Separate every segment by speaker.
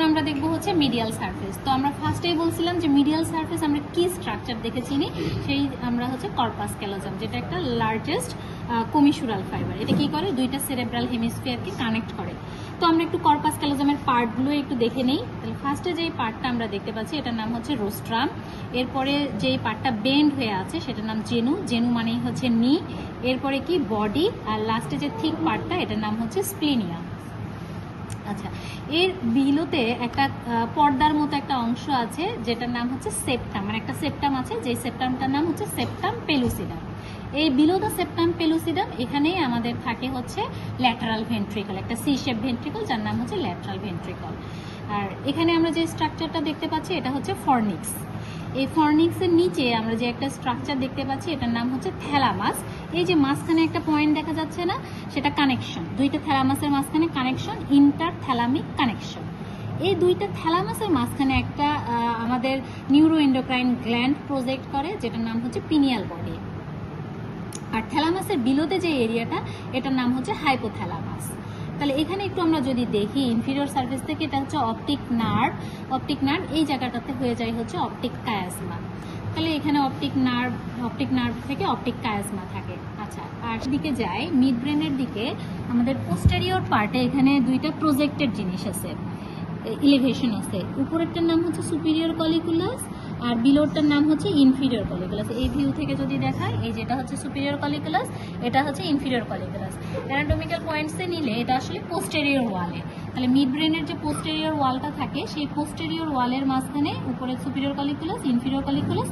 Speaker 1: আমরা দেখবো হচ্ছে মিডিয়াল সারফেস। তো আমরা ফার্স্টেই বলছিলাম যে মিডিয়াল সারফেস আমরা কি স্ট্রাকচার দেখে চিনি, সেই আমরা হচ্ছে কর্পাস ক্যালোজাম, যেটা একটা লার্জেস্ট কমিসুরাল ফাইবার। এটা কি করে, দুইটা সেরেব্রাল হেমিস্ফিয়ারকে কানেক্ট করে। তো আমরা একটু কর্পাস ক্যালোজামের পার্টগুলো একটু দেখে নেই। তাহলে ফার্স্টে যেই পার্টটা আমরা দেখতে পাচ্ছি এটার নাম হচ্ছে রোস্ট্রাম। এরপরে যেই পার্টটা বেন্ড হয়ে আছে সেটার নাম জেনু, জেনু মানেই হচ্ছে নি। এরপরে কি বডি, আর লাস্টে যে থিক পার্টটা এটার নাম হচ্ছে স্প্লিনিয়া। আচ্ছা, এর বিলোতে একটা পর্দার মতো একটা অংশ আছে যেটার নাম হচ্ছে সেপ্টাম, মানে একটা সেপ্টাম আছে, যে সেপ্টামটার নাম হচ্ছে সেপ্টাম পেলুসিডাম। এই বিলো দ্য সেপ্টাম পেলুসিডাম এখানেই আমাদের থাকে হচ্ছে ল্যাটারাল ভেন্ট্রিকল, একটা সি শেপ ভেন্ট্রিকল যার নাম হচ্ছে ল্যাটারাল ভেন্ট্রিকল। আর এখানে আমরা যে স্ট্রাকচারটা দেখতে পাচ্ছি এটা হচ্ছে ফর্নিক্স। এই ফর্নিক্সের নিচে আমরা যে একটা স্ট্রাকচার দেখতে পাচ্ছি এটার নাম হচ্ছে থ্যালামাস। এই যে মাঝখানে একটা পয়েন্ট দেখা যাচ্ছে না, সেটা কানেকশন, দুইটা থ্যালামাসের মাঝখানে কানেকশন, ইন্টার থ্যালামিক কানেকশন। এই দুইটা থ্যালামাসের মাঝখানে একটা আমাদের নিউরো এন্ডোক্রাইন গ্ল্যান্ড প্রজেক্ট করে যেটার নাম হচ্ছে পিনিয়াল বডি। আর থ্যালামাসের বিলোতে যে এরিয়াটা এটার নাম হচ্ছে হাইপোথ্যালামাস। তাহলে এখানে একটু আমরা যদি দেখি ইনফিরিয়র সার্ফেস থেকে এটা হচ্ছে অপটিক নার্ভ, অপটিক নার্ভ এই জায়গাটাতে হয়ে যায় হচ্ছে অপটিক কায়াজমা। তাহলে এখানে অপটিক নার্ভ থেকে অপটিক কায়াজমা থাকে। আচ্ছা, আর দিকে যায় মিড ব্রেনের দিকে, আমাদের পোস্টেরিয়র পার্টে এখানে দুইটা প্রজেক্টেড জিনিস আছে, ইলিভেশন আছে। উপরেরটার নাম হচ্ছে সুপিরিয়র কলিকুলাস আর বিলোরটার নাম হচ্ছে ইনফিরিয়র কলিকুলাস। এই ভিউ থেকে যদি দেখায়, এই যেটা হচ্ছে সুপিরিয়র কলিকুলাস, এটা হচ্ছে ইনফিরিয়র কলিকুলাস। অ্যানাটমিক্যাল পয়েন্টসে নিলে এটা আসলে পোস্টেরিয়র ওয়ালে। তাহলে মিড ব্রেনের যে পোস্টেরিয়র ওয়ালটা থাকে সেই পোস্টেরিয়র ওয়ালের মাঝখানে উপরে সুপিরিয়র কলিকুলাস, ইনফিরিয়র কলিকুলাস,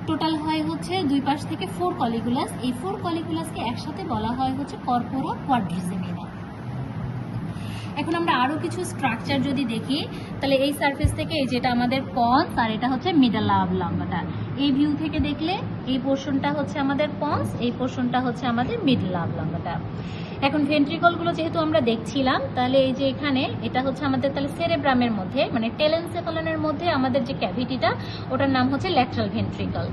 Speaker 1: টোটাল হয় হচ্ছে দুই পাশ থেকে 4 কলিকুলাস। এই 4 কলিকুলাসকে একসাথে বলা হয় হচ্ছে কর্পোরা কোয়াড্রিজেমিনা। এখন আমরা আরো কিছু স্ট্রাকচার যদি দেখি, তাহলে এই সারফেস থেকে এই যেটা আমাদের পন্স, আর এটা হচ্ছে মিডালা অবলঙ্গটা। এই ভিউ থেকে দেখলে এই পোর্শনটা হচ্ছে আমাদের পন্স, এই পোর্শনটা হচ্ছে আমাদের মিডালা অবলঙ্গটা। এখন ভেন্ট্রিকলগুলো যেহেতু আমরা দেখছিলাম, তাহলে এই যে এখানে এটা হচ্ছে আমাদের তাহলে সেরেব্রামের মধ্যে, মানে টেলেনসেফালনের মধ্যে আমাদের যে ক্যাভিটিটা ওটার নাম হচ্ছে ল্যাটারাল ভেন্ট্রিকল।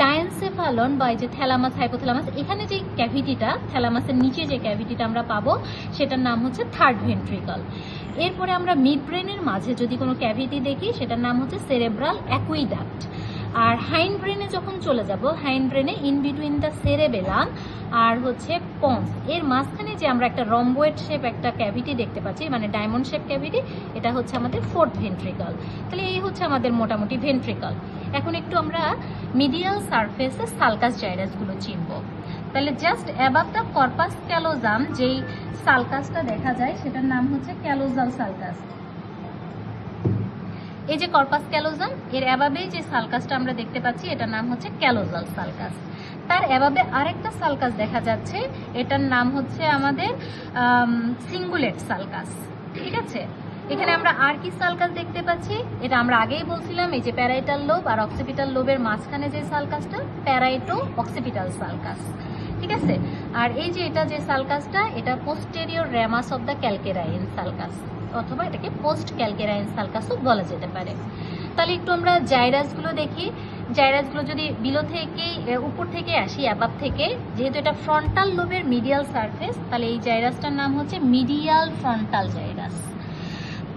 Speaker 1: ডায়েনসেফালন বা এই যে থ্যালামাস হাইপোথ্যালামাস, এখানে যে ক্যাভিটিটা, থ্যালামাসের নিচে যে ক্যাভিটিটা আমরা পাবো সেটার নাম হচ্ছে থার্ড ভেন্ট্রিকল। এরপরে আমরা মিড ব্রেনের মাঝে যদি কোনো ক্যাভিটি দেখি সেটার নাম হচ্ছে সেরেব্রাল অ্যাকুইডাক্ট। আর হাইন্ড ব্রেনে যখন চলে যাব, হাইন্ড ব্রেনে ইন বিটুইন দ্য সেরেবেলাম আর হচ্ছে পন্স এর মাঝখানে যে আমরা একটা রম্বয়েড শেপ একটা ক্যাভিটি দেখতে পাচ্ছি, মানে ডায়মন্ড শেপ ক্যাভিটি, এটা হচ্ছে আমাদের ফোর্থ ভেন্ট্রিকল। তাহলে এই হচ্ছে আমাদের মোটামুটি ভেন্ট্রিকল। এখন একটু আমরা মিডিয়াল সারফেসে সালকাস জাইরাসগুলো চিনব। তাহলে জাস্ট অ্যাবাভ দ্য কর্পাস ক্যালোজাম যেই সালকাসটা দেখা যায় সেটার নাম হচ্ছে ক্যালোজাল সালকাস। এই যে কর্পাস ক্যালোজাম, এর অ্যাবাবে যে সালকাসটা আমরা দেখতে পাচ্ছি এটার নাম হচ্ছে ক্যালোজাল সালকাস। তার অ্যাবাবে আরেকটা সালকাস দেখা যাচ্ছে, এটার নাম হচ্ছে আমাদের সিঙ্গুলেট সালকাস। ঠিক আছে, এখানে আমরা আর কি সালকাস দেখতে পাচ্ছি, এটা আমরা আগেই বলছিলাম, এই যে প্যারাইটাল লোব আর অক্সিপিটাল লোবের মাঝখানে যে সালকাসটা, প্যারাইটো অক্সিপিটাল সালকাস। ঠিক আছে, আর এই যে এটা যে সালকাসটা, এটা পোস্টেরিয়র র্যামাস অফ দ্য ক্যালকেরাইন সালকাস, অথবা এটাকে পোস্ট ক্যালকেরাইন সালকাসও বলা যেতে পারে। তাহলে একটু আমরা জাইরাসগুলো দেখি। জাইরাসগুলো যদি বিলো থেকে উপর থেকে আসি, অ্যাবাব থেকে, যেহেতু এটা ফ্রন্টাল লোবের মিডিয়াল সারফেস, তাহলে এই জাইরাসটার নাম হচ্ছে মিডিয়াল ফ্রন্টাল জাইরাস।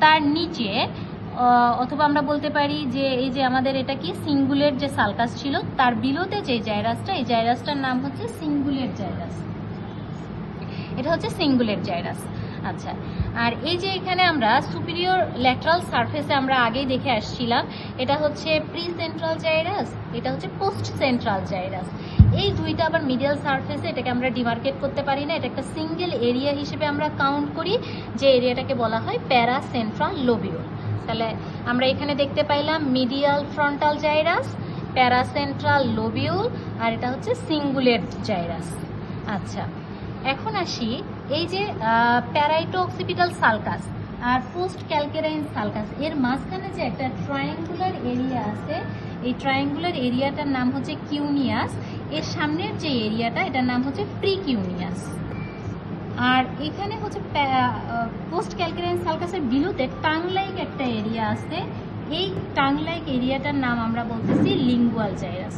Speaker 1: তার নিচে অথবা আমরা বলতে পারি যে এই যে আমাদের এটা কি সিঙ্গুলেট যে সালকাস ছিল, তার বিলোতে যে জাইরাসটা, এই জাইরাসটার নাম হচ্ছে সিঙ্গুলেট জাইরাস। এটা হচ্ছে সিঙ্গুলেট জাইরাস। আচ্ছা, আর এই যে এখানে আমরা সুপিরিয়র ল্যাটারাল সারফেসে আমরা আগেই দেখে আসছিলাম, এটা হচ্ছে প্রি সেন্ট্রাল জাইরাস, এটা হচ্ছে পোস্ট সেন্ট্রাল জাইরাস। এই দুইটা আবার মিডিয়াল সারফেসে, এটাকে আমরা ডিমার্কেট করতে পারি না, এটা একটা সিঙ্গেল এরিয়া হিসেবে আমরা কাউন্ট করি, যে এরিয়াটাকে বলা হয় প্যারা সেন্ট্রাল লোবিউল। তাহলে আমরা এখানে দেখতে পাইলাম মিডিয়াল ফ্রন্টাল জাইরাস, প্যারা সেন্ট্রাল লোবিউল, আর এটা হচ্ছে সিঙ্গুলেট জাইরাস। আচ্ছা, এখন আসি এই যে প্যারাইটো অক্সিপিটাল সালকাস আর পোস্ট ক্যালকেরাইন সালকাস, এর মাঝখানে যে একটা ট্রায়াঙ্গুলার এরিয়া আছে, এই ট্রায়াঙ্গুলার এরিয়াটার নাম হচ্ছে কিউনিয়াস। এর সামনের যে এরিয়াটা, এটার নাম হচ্ছে প্রিকিউনিয়াস। আর এখানে হচ্ছে পোস্ট ক্যালকেরাইন সালকাসের বিলোতে টাং লাইক একটা এরিয়া আছে, এই টাং লাইক এরিয়াটার নাম আমরা বলতেছি লিঙ্গুয়াল জাইরাস।